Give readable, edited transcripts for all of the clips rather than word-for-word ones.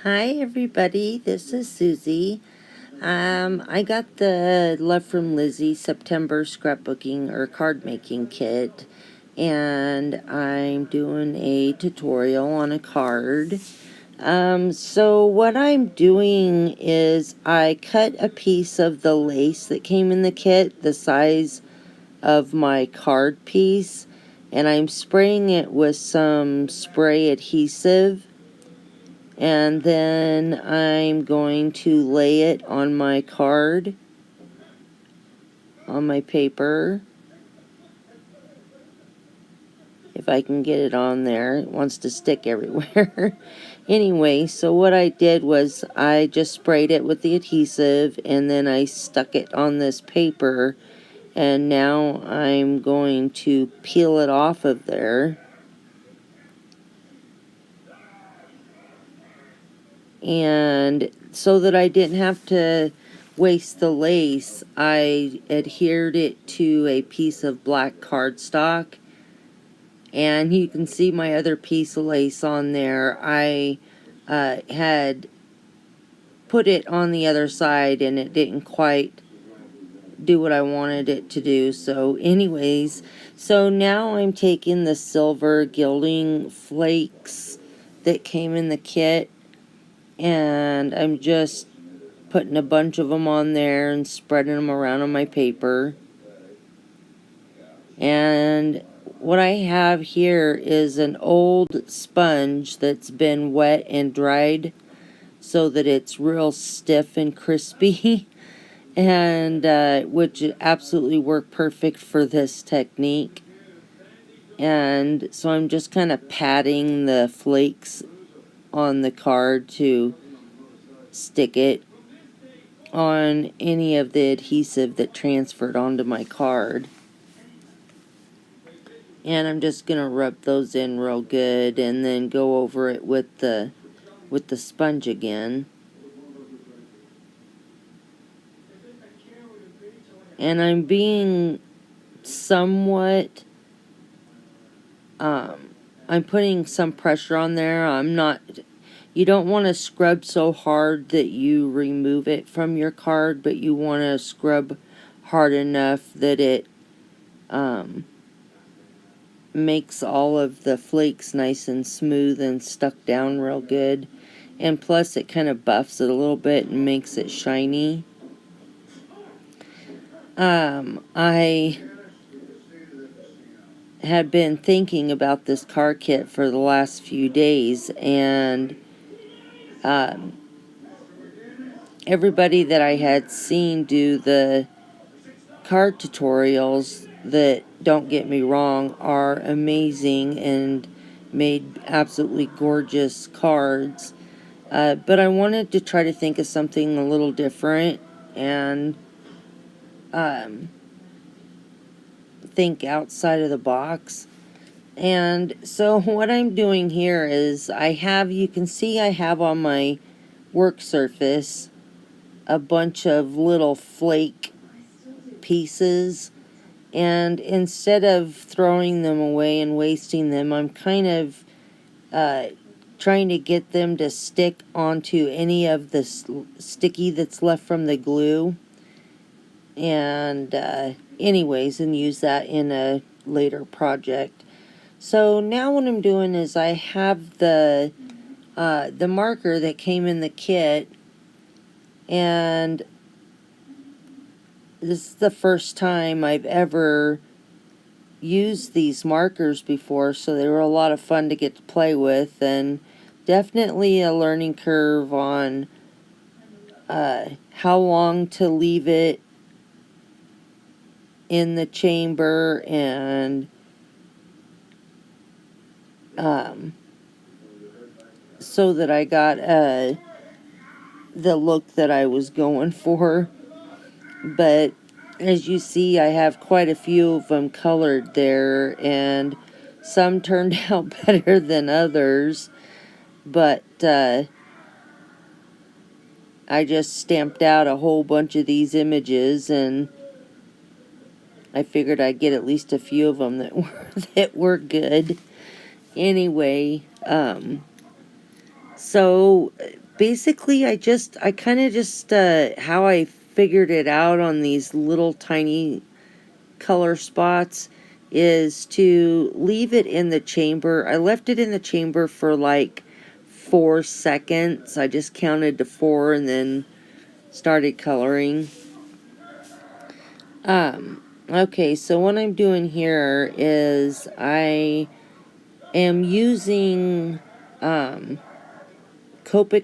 Hi everybody, this is Susie. I got the Love from Lizi September scrapbooking or card making kit, and I'm doing a tutorial on a card. So what I'm doing is I cut a piece of the lace that came in the kit, the size of my card piece, and I'm spraying it with some spray adhesive. And then I'm going to lay it on my card, on my paper. If I can get it on there, it wants to stick everywhere. Anyway, so what I did was I just sprayed it with the adhesive and then I stuck it on this paper. And now I'm going to peel it off of there. And so that I didn't have to waste the lace, I adhered it to a piece of black cardstock, and you can see my other piece of lace on there. I had put it on the other side and it didn't quite do what I wanted it to do. So anyways, so now I'm taking the silver gilding flakes that came in the kit, and I'm just putting a bunch of them on there and spreading them around on my paper. And what I have here is an old sponge that's been wet and dried so that it's real stiff and crispy, and which absolutely work perfect for this technique. And so I'm just kind of patting the flakes on the card to stick it on any of the adhesive that transferred onto my card. And I'm just gonna rub those in real good and then go over it with the sponge again. And I'm being somewhat I'm putting some pressure on there. You don't want to scrub so hard that you remove it from your card, but you want to scrub hard enough that it makes all of the flakes nice and smooth and stuck down real good. And plus it kind of buffs it a little bit and makes it shiny. I had been thinking about this card kit for the last few days, and everybody that I had seen do the card tutorials, that, don't get me wrong, are amazing and made absolutely gorgeous cards. But I wanted to try to think of something a little different and think outside of the box. And so what I'm doing here is you can see I have on my work surface a bunch of little flake pieces, and instead of throwing them away and wasting them, I'm kind of trying to get them to stick onto any of the sticky that's left from the glue, and anyways, and use that in a later project. So now what I'm doing is I have the marker that came in the kit, and this is the first time I've ever used these markers before, so they were a lot of fun to get to play with, and definitely a learning curve on how long to leave it in the chamber, and so that I got the look that I was going for. But as you see, I have quite a few of them colored there, and some turned out better than others. But I just stamped out a whole bunch of these images, and I figured I'd get at least a few of them that were good. Anyway, so basically I kind of just, how I figured it out on these little tiny color spots is to leave it in the chamber. I left it in the chamber for like 4 seconds. I just counted to 4 and then started coloring. Okay, so what I'm doing here is I am using Copic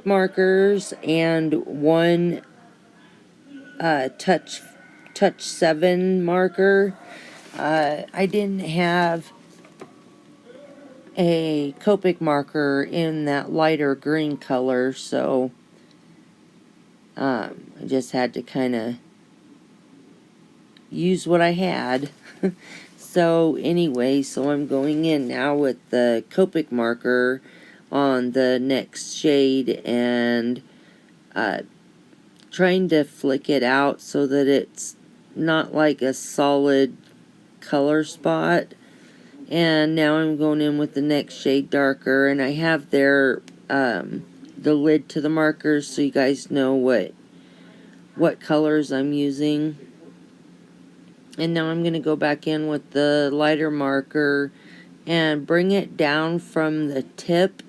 markers and one touch 7 marker. I didn't have a Copic marker in that lighter green color, so I just had to kind of use what I had. So anyway, so I'm going in now with the Copic marker on the next shade and trying to flick it out so that it's not like a solid color spot. And now I'm going in with the next shade darker, and I have there the lid to the markers so you guys know what colors I'm using. And now I'm going to go back in with the lighter marker and bring it down from the tip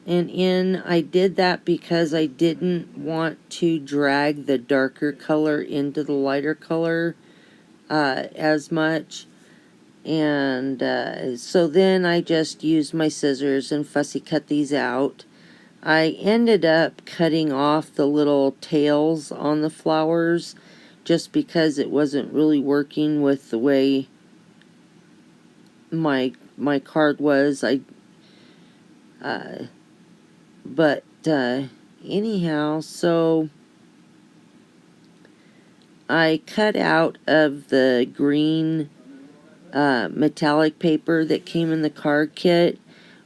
and in. I did that because I didn't want to drag the darker color into the lighter color as much. And so then I just used my scissors and fussy cut these out. I ended up cutting off the little tails on the flowers just because it wasn't really working with the way my card was. But anyhow, so I cut out of the green metallic paper that came in the card kit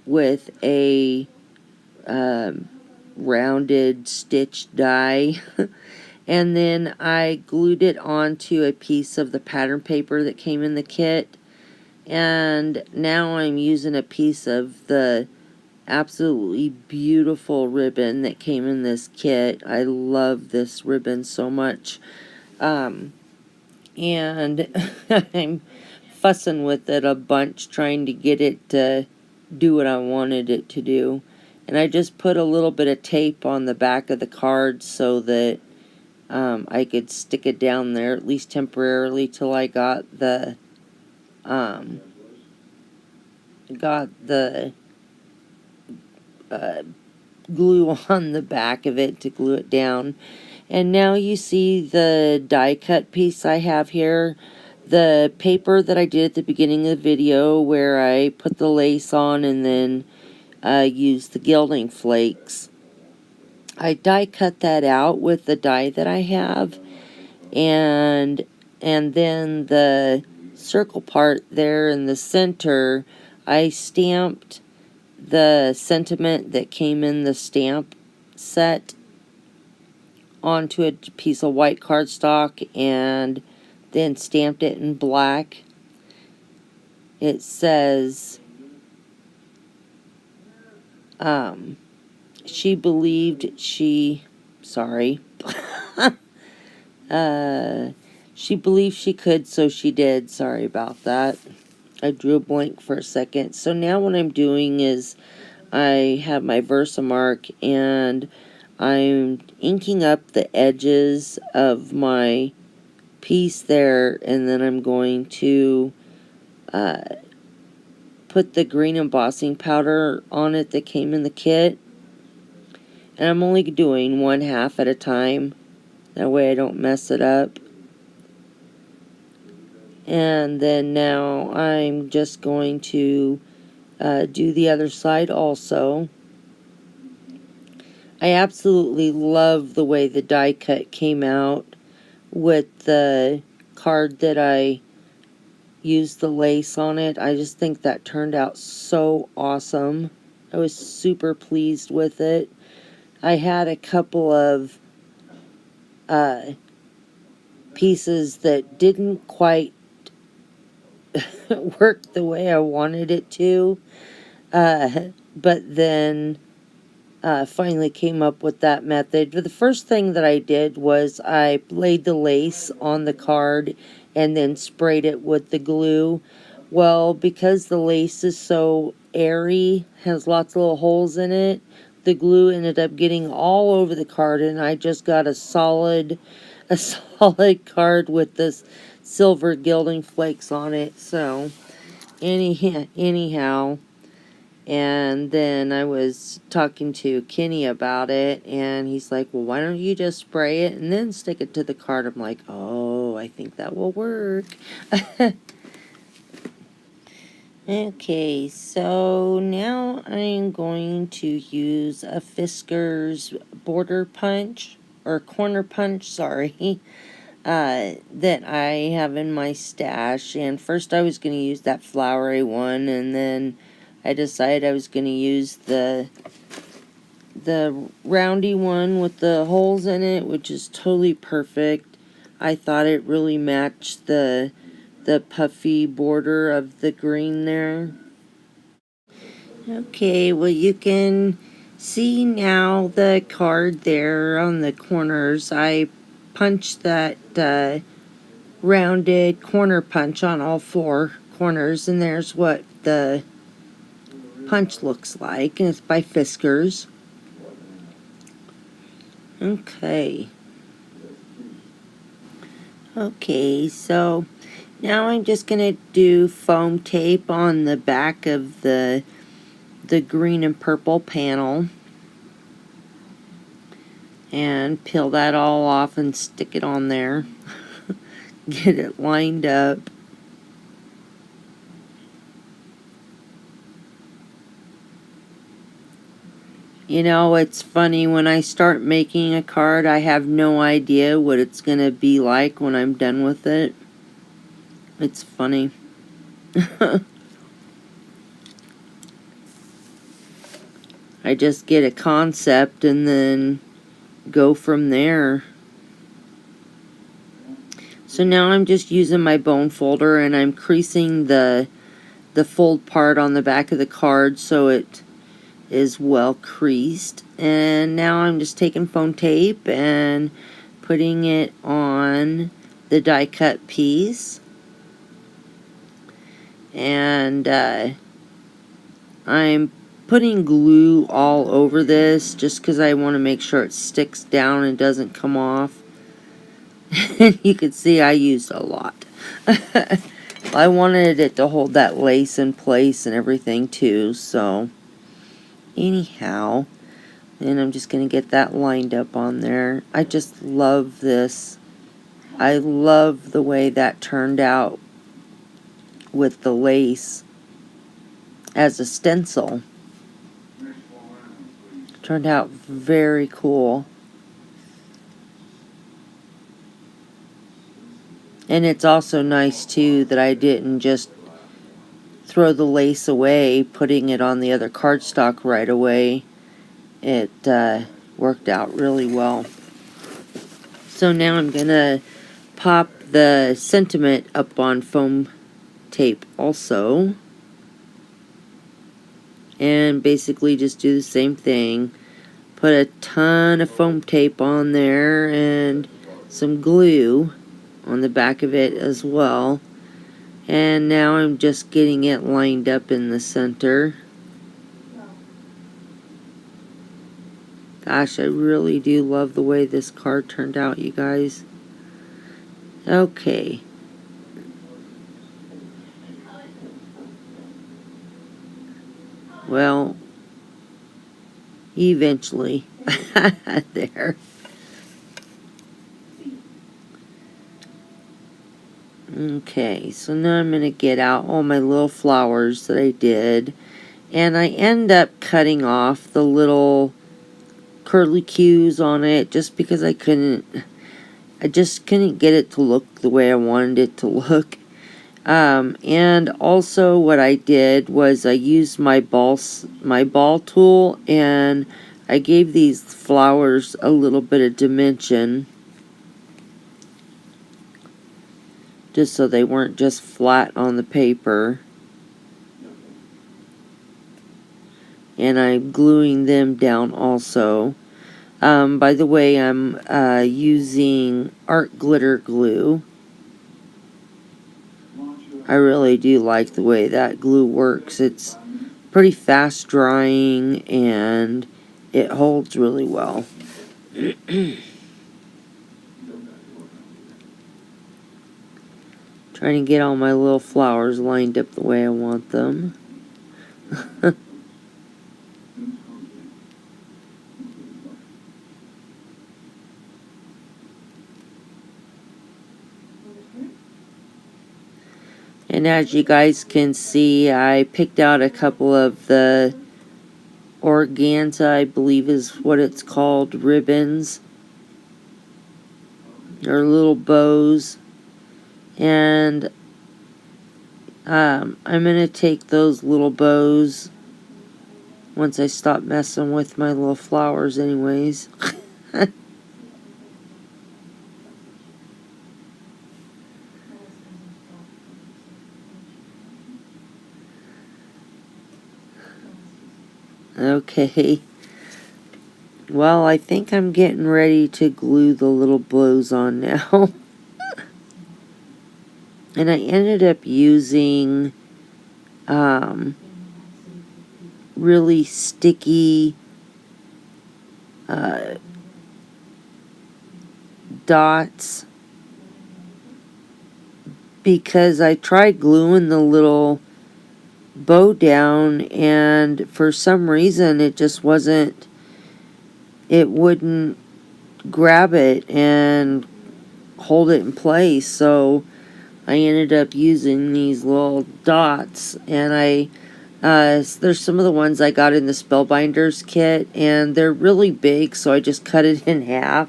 with a rounded stitch die. And then I glued it onto a piece of the pattern paper that came in the kit. And now I'm using a piece of the absolutely beautiful ribbon that came in this kit. I love this ribbon so much. And I'm fussing with it a bunch, trying to get it to do what I wanted it to do. And I just put a little bit of tape on the back of the card so that I could stick it down there, at least temporarily, till I got the glue on the back of it to glue it down. And now you see the die cut piece I have here. The paper that I did at the beginning of the video where I put the lace on and then used the gilding flakes. I die cut that out with the die that I have, and then the circle part there in the center, I stamped the sentiment that came in the stamp set onto a piece of white cardstock and then stamped it in black. It says, she believed she, sorry, she believed she could, so she did. Sorry about that. I drew a blank for a second. So now what I'm doing is I have my Versamark and I'm inking up the edges of my piece there, and then I'm going to put the green embossing powder on it that came in the kit. And I'm only doing 1/2 at a time. That way I don't mess it up. And then now I'm just going to do the other side also. I absolutely love the way the die cut came out with the card that I used the lace on it. I just think that turned out so awesome. I was super pleased with it. I had a couple of pieces that didn't quite work the way I wanted it to, but then finally came up with that method. But the first thing that I did was I laid the lace on the card and then sprayed it with the glue. Well, because the lace is so airy, has lots of little holes in it, the glue ended up getting all over the card, and I just got a solid card with this silver gilding flakes on it. So anyhow, and then I was talking to Kenny about it, and he's like, well, why don't you just spray it and then stick it to the card? I'm like, oh, I think that will work. Okay, so now I'm going to use a Fisker's border punch, or corner punch, sorry, that I have in my stash. And first I was going to use that flowery one, and then I decided I was going to use the roundy one with the holes in it, which is totally perfect. I thought it really matched the puffy border of the green there. Okay, well, you can see now the card there on the corners. I punched that rounded corner punch on all 4 corners, and there's what the punch looks like, and it's by Fisker's. Okay, so now I'm just going to do foam tape on the back of the green and purple panel, and peel that all off and stick it on there. Get it lined up. You know, it's funny, when I start making a card, I have no idea what it's going to be like when I'm done with it. It's funny. I just get a concept and then go from there. So now I'm just using my bone folder, and I'm creasing the fold part on the back of the card so it is well creased. And now I'm just taking foam tape and putting it on the die cut piece, and I'm putting glue all over this just because I want to make sure it sticks down and doesn't come off. You can see I used a lot. I wanted it to hold that lace in place and everything too, so anyhow, and I'm just going to get that lined up on there. I just love this. I love the way that turned out with the lace as a stencil. Turned out very cool. And it's also nice too that I didn't just throw the lace away, putting it on the other cardstock right away. It worked out really well. So now I'm gonna pop the sentiment up on foam tape also, and basically just do the same thing. Put a ton of foam tape on there and some glue on the back of it as well. And now I'm just getting it lined up in the center. Gosh, I really do love the way this card turned out, you guys. Okay. Well, eventually. There. Okay, so now I'm going to get out all my little flowers that I did. And I end up cutting off the little curly cues on it just because I just couldn't get it to look the way I wanted it to look. And also what I did was I used my ball tool, and I gave these flowers a little bit of dimension, just so they weren't just flat on the paper. and I'm gluing them down also. By the way, I'm using art glitter glue. I really do like the way that glue works. It's pretty fast drying and it holds really well. Trying to get all my little flowers lined up the way I want them. And as you guys can see, I picked out a couple of the organza, I believe is what it's called, ribbons. Or little bows. And I'm going to take those little bows once I stop messing with my little flowers anyways. Okay. Well, I think I'm getting ready to glue the little bows on now. And I ended up using really sticky dots because I tried gluing the little bow down and for some reason it just wasn't, it wouldn't grab it and hold it in place. So I ended up using these little dots, and there's some of the ones I got in the Spellbinders kit, and they're really big, so I just cut it in half.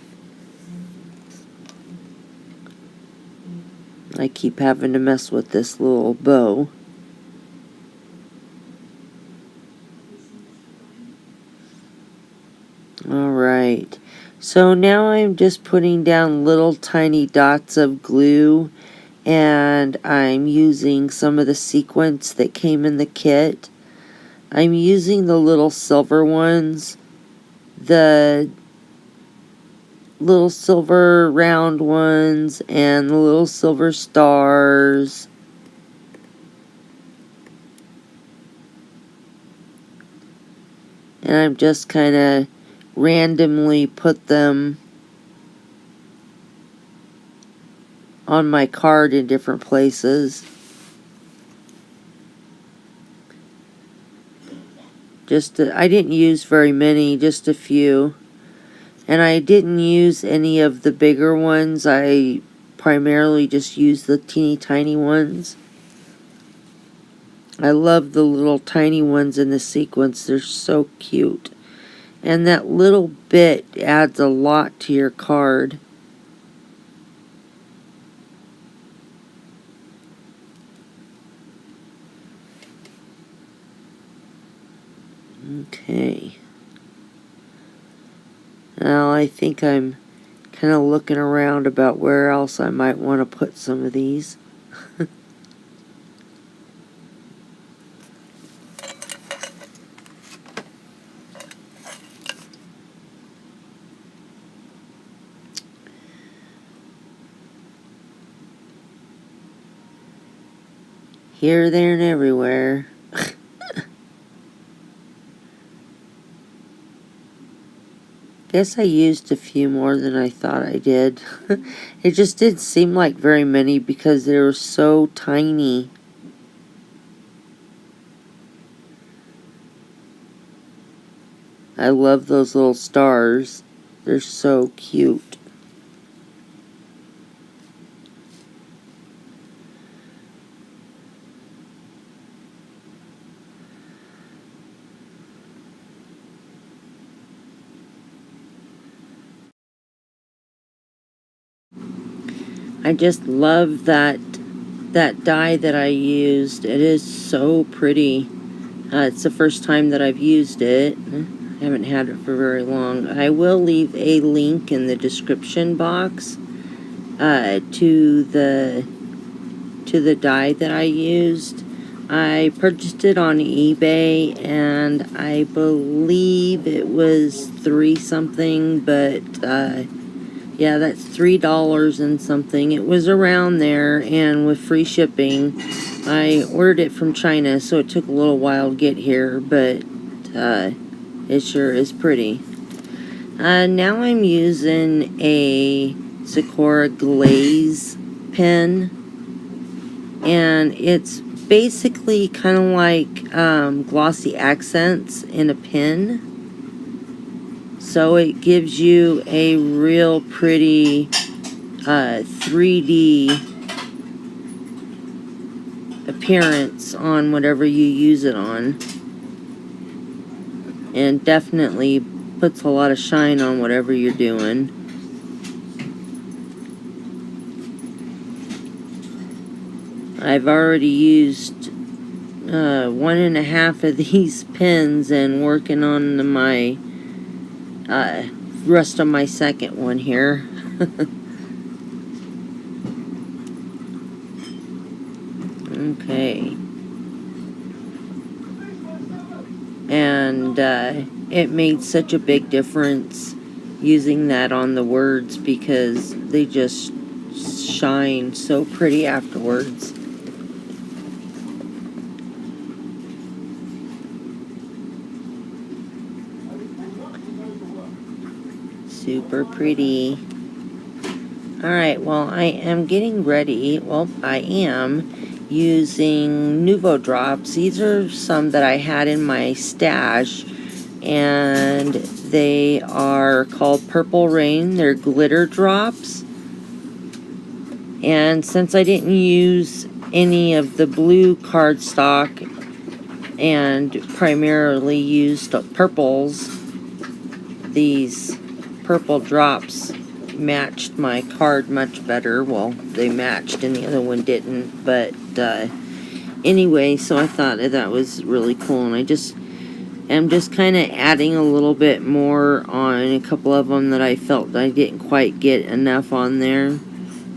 I keep having to mess with this little bow. Alright, so now I'm just putting down little tiny dots of glue, and I'm using some of the sequins that came in the kit. I'm using the little silver ones, the little silver round ones, and the little silver stars. And I'm just kind of randomly put them on my card in different places. I didn't use very many, just a few. And I didn't use any of the bigger ones. I primarily just used the teeny tiny ones. I love the little tiny ones in the sequence. They're so cute. And that little bit adds a lot to your card. Okay. Now I think I'm kind of looking around about where else I might want to put some of these. Here, there, and everywhere. Guess I used a few more than I thought I did. It just didn't seem like very many because they were so tiny. I love those little stars. They're so cute. I just love that die that I used. It is so pretty. It's the first time that I've used it. I haven't had it for very long. I will leave a link in the description box to the die that I used. I purchased it on eBay, and I believe it was 3 something, but yeah, that's $3 and something. It was around there, and with free shipping. I ordered it from China, so it took a little while to get here, but it sure is pretty. Now I'm using a Sakura glaze pen, and it's basically kind of like glossy accents in a pen. So it gives you a real pretty 3D appearance on whatever you use it on. And definitely puts a lot of shine on whatever you're doing. I've already used 1.5 of these pens and working on my rest of my second one here. Okay. And it made such a big difference using that on the words, because they just shine so pretty afterwards. Super pretty. Alright, well, I am getting ready. Well, I am using Nuvo drops. These are some that I had in my stash, and they are called Purple Rain. They're glitter drops. And since I didn't use any of the blue cardstock and primarily used purples, these purple drops matched my card much better. Well, they matched and the other one didn't, but anyway, so I thought that was really cool, and I'm just kind of adding a little bit more on a couple of them that I felt I didn't quite get enough on there.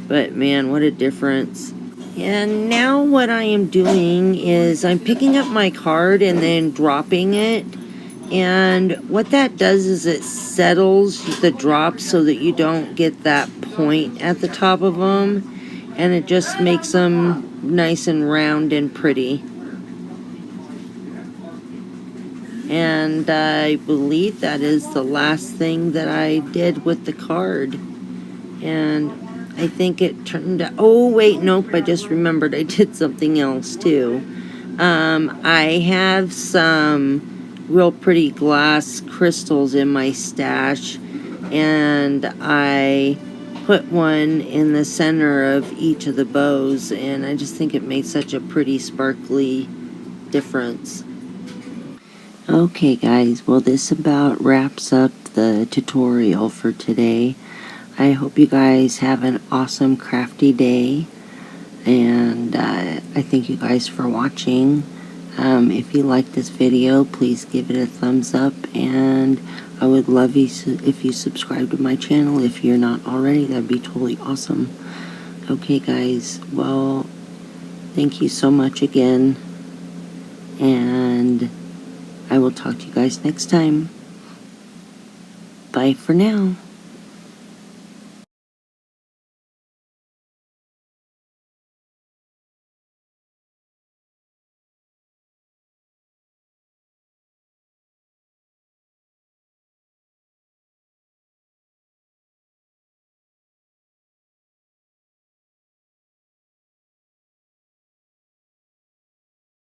But man, what a difference. And now what I am doing is I'm picking up my card and then dropping it. And what that does is it settles the drops so that you don't get that point at the top of them. And it just makes them nice and round and pretty. And I believe that is the last thing that I did with the card. And I think it turned out... Oh, wait, nope, I just remembered I did something else, too. I have some real pretty glass crystals in my stash, and I put one in the center of each of the bows, and I just think it made such a pretty sparkly difference. Okay guys, well this about wraps up the tutorial for today. I hope you guys have an awesome crafty day, and I thank you guys for watching. If you like this video, please give it a thumbs up, and I would love you if you subscribe to my channel if you're not already. That'd be totally awesome. Okay guys, well, thank you so much again, and I will talk to you guys next time. Bye for now.